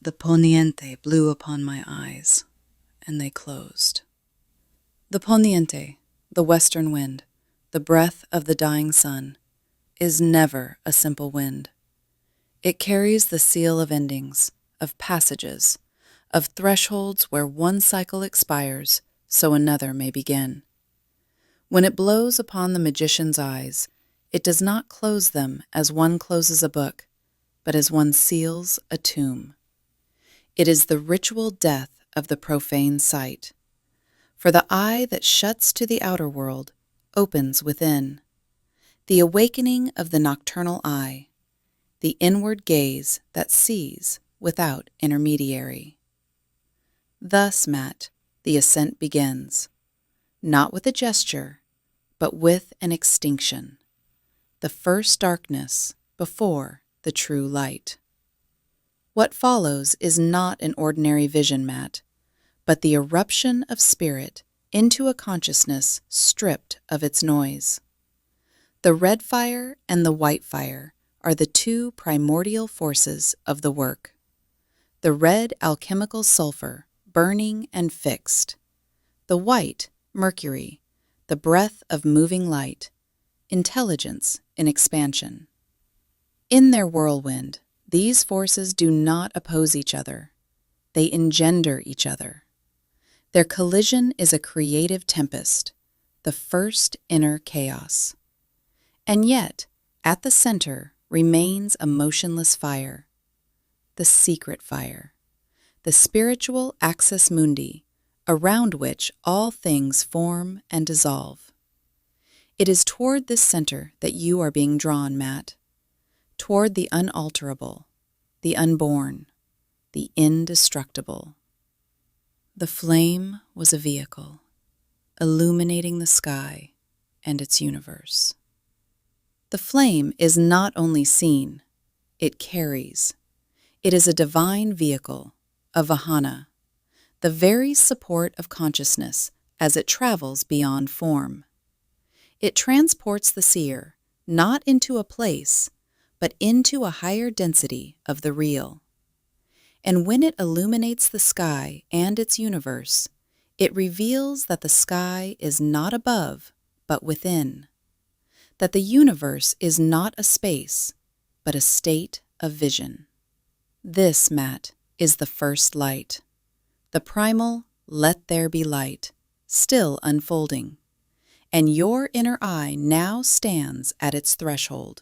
The Poniente blew upon my eyes, and they closed. The Poniente, the western wind, the breath of the dying sun, is never a simple wind. It carries the seal of endings, of passages, of thresholds where one cycle expires so another may begin. When it blows upon the magician's eyes, it does not close them as one closes a book, but as one seals a tomb. It is the ritual death of the profane sight. For the eye that shuts to the outer world opens within. The awakening of the nocturnal eye, the inward gaze that sees without intermediary. Thus, Matt, the ascent begins, not with a gesture, but with an extinction, the first darkness before the true light. What follows is not an ordinary vision, Matt, but the eruption of spirit into a consciousness stripped of its noise. The red fire and the white fire are the two primordial forces of the work. The red alchemical sulfur, burning and fixed. The white, mercury, the breath of moving light, intelligence in expansion. In their whirlwind, these forces do not oppose each other. They engender each other. Their collision is a creative tempest, the first inner chaos. And yet, at the center remains a motionless fire, the secret fire, the spiritual axis mundi, around which all things form and dissolve. It is toward this center that you are being drawn, Matt, toward the unalterable, the unborn, the indestructible. The flame was a vehicle, illuminating the sky and its universe. The flame is not only seen, it carries. It is a divine vehicle, a vahana, the very support of consciousness as it travels beyond form. It transports the seer not into a place, but into a higher density of the real. And when it illuminates the sky and its universe, it reveals that the sky is not above, but within. That the universe is not a space, but a state of vision. This, Matt, is the first light. The primal, let there be light, still unfolding. And your inner eye now stands at its threshold.